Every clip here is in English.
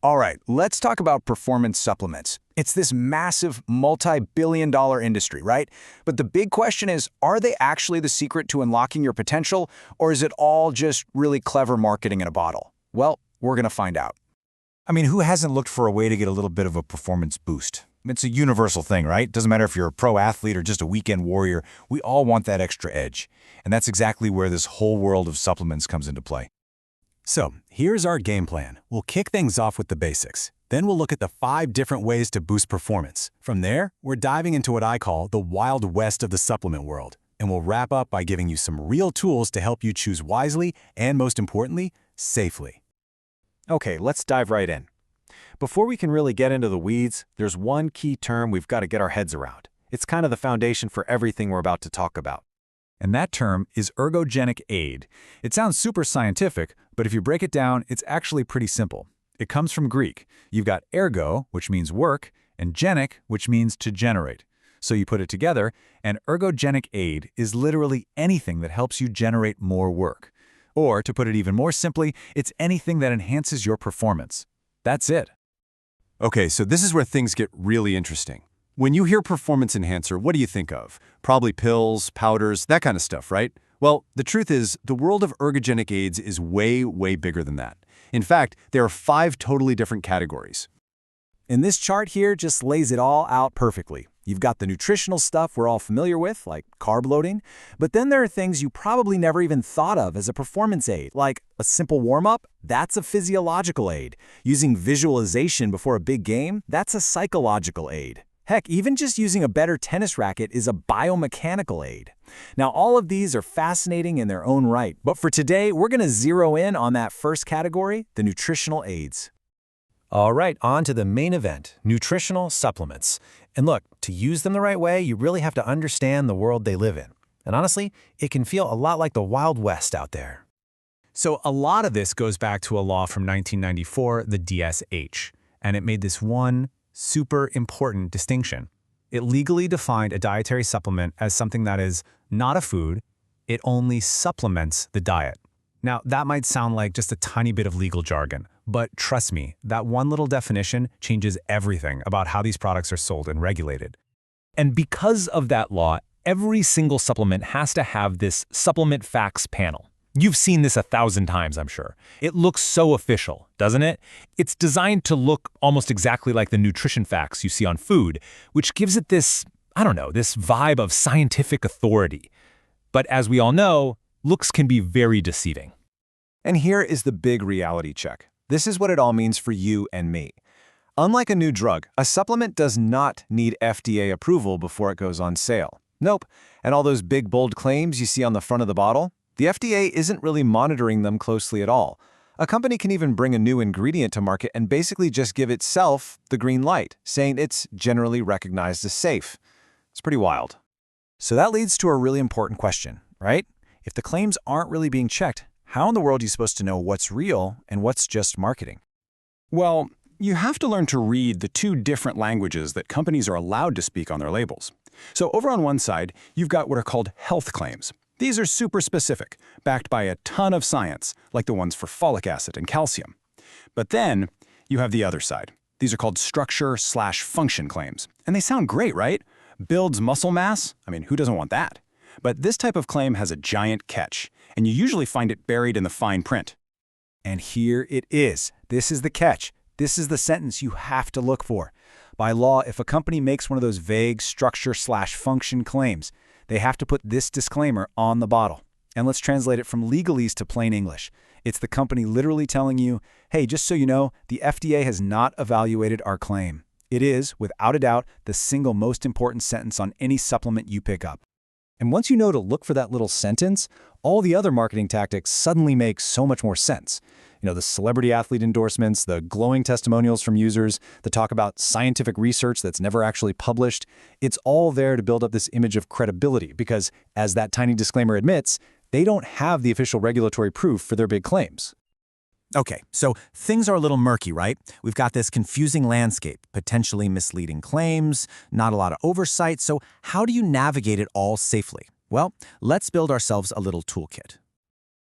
All right, let's talk about performance supplements. It's this massive, multi-billion-dollar industry, right? But the big question is, are they actually the secret to unlocking your potential, or is it all just really clever marketing in a bottle? Well, we're going to find out. I mean, who hasn't looked for a way to get a little bit of a performance boost? It's a universal thing, right? Doesn't matter if you're a pro athlete or just a weekend warrior, we all want that extra edge. And that's exactly where this whole world of supplements comes into play. So, here's our game plan. We'll kick things off with the basics. Then we'll look at the 5 different ways to boost performance. From there, we're diving into what I call the Wild West of the supplement world. And we'll wrap up by giving you some real tools to help you choose wisely and, most importantly, safely. Okay, let's dive right in. Before we can really get into the weeds, there's one key term we've got to get our heads around. It's kind of the foundation for everything we're about to talk about. And that term is ergogenic aid. It sounds super scientific, but if you break it down, it's actually pretty simple. It comes from Greek. You've got ergo, which means work, and genic, which means to generate. So you put it together, and ergogenic aid is literally anything that helps you generate more work. Or, to put it even more simply, it's anything that enhances your performance. That's it. Okay, so this is where things get really interesting. When you hear performance enhancer, what do you think of? Probably pills, powders, that kind of stuff, right? Well, the truth is, the world of ergogenic aids is way, way bigger than that. In fact, there are 5 totally different categories. And this chart here just lays it all out perfectly. You've got the nutritional stuff we're all familiar with, like carb loading, but then there are things you probably never even thought of as a performance aid, like a simple warm-up. That's a physiological aid. Using visualization before a big game, that's a psychological aid. Heck, even just using a better tennis racket is a biomechanical aid. Now, all of these are fascinating in their own right, but for today, we're going to zero in on that first category, the nutritional aids. All right, on to the main event, nutritional supplements. And look, to use them the right way, you really have to understand the world they live in. And honestly, it can feel a lot like the Wild West out there. So a lot of this goes back to a law from 1994, the DSH, and it made this one super important distinction. It legally defined a dietary supplement as something that is not a food, it only supplements the diet. Now, that might sound like just a tiny bit of legal jargon, but trust me, that one little definition changes everything about how these products are sold and regulated. And because of that law, every single supplement has to have this supplement facts panel. You've seen this 1,000 times, I'm sure. It looks so official, doesn't it? It's designed to look almost exactly like the nutrition facts you see on food, which gives it this, this vibe of scientific authority. But as we all know, looks can be very deceiving. And here is the big reality check. This is what it all means for you and me. Unlike a new drug, a supplement does not need FDA approval before it goes on sale. Nope. And all those big, bold claims you see on the front of the bottle? The FDA isn't really monitoring them closely at all. A company can even bring a new ingredient to market and basically just give itself the green light, saying it's generally recognized as safe. It's pretty wild. So that leads to a really important question, right? If the claims aren't really being checked, how in the world are you supposed to know what's real and what's just marketing? Well, you have to learn to read the 2 different languages that companies are allowed to speak on their labels. So over on one side, you've got what are called health claims. These are super specific, backed by a ton of science, like the ones for folic acid and calcium. But then you have the other side. These are called structure/function claims. And they sound great, right? Builds muscle mass? I mean, who doesn't want that? But this type of claim has a giant catch, and you usually find it buried in the fine print. And here it is. This is the catch. This is the sentence you have to look for. By law, if a company makes one of those vague structure/function claims, they have to put this disclaimer on the bottle. And let's translate it from legalese to plain English. It's the company literally telling you, hey, just so you know, the FDA has not evaluated our claim. It is, without a doubt, the single most important sentence on any supplement you pick up. And once you know to look for that little sentence, all the other marketing tactics suddenly make so much more sense. The celebrity athlete endorsements, the glowing testimonials from users, the talk about scientific research that's never actually published. It's all there to build up this image of credibility because, as that tiny disclaimer admits, they don't have the official regulatory proof for their big claims. Okay, so things are a little murky, right? We've got this confusing landscape, potentially misleading claims, not a lot of oversight, so how do you navigate it all safely? Well, let's build ourselves a little toolkit.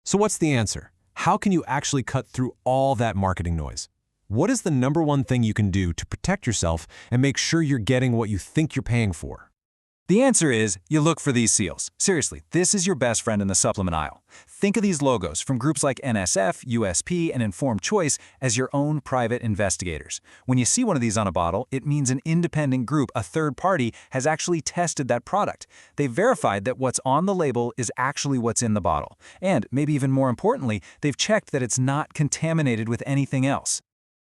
So what's the answer? How can you actually cut through all that marketing noise? What is the #1 thing you can do to protect yourself and make sure you're getting what you think you're paying for? The answer is you look for these seals. Seriously, this is your best friend in the supplement aisle. Think of these logos from groups like NSF, USP, and Informed Choice as your own private investigators. When you see one of these on a bottle, it means an independent group, a third party, has actually tested that product. They've verified that what's on the label is actually what's in the bottle. And, maybe even more importantly, they've checked that it's not contaminated with anything else.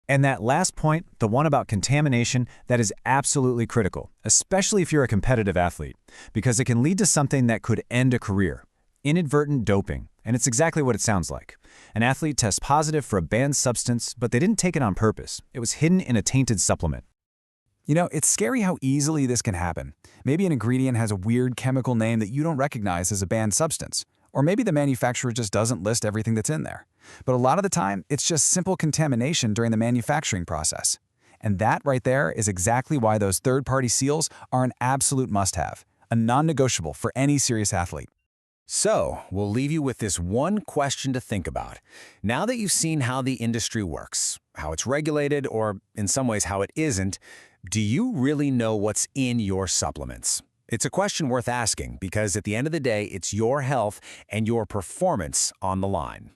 And that last point, the one about contamination, that is absolutely critical, especially if you're a competitive athlete, because it can lead to something that could end a career. Inadvertent doping, and it's exactly what it sounds like. An athlete tests positive for a banned substance, but they didn't take it on purpose. It was hidden in a tainted supplement. You know, it's scary how easily this can happen. Maybe an ingredient has a weird chemical name that you don't recognize as a banned substance. Or maybe the manufacturer just doesn't list everything that's in there. But a lot of the time, it's just simple contamination during the manufacturing process. And that right there is exactly why those third-party seals are an absolute must-have, a non-negotiable for any serious athlete. So, we'll leave you with this one question to think about. Now that you've seen how the industry works, how it's regulated, or in some ways how it isn't, do you really know what's in your supplements? It's a question worth asking because at the end of the day, it's your health and your performance on the line.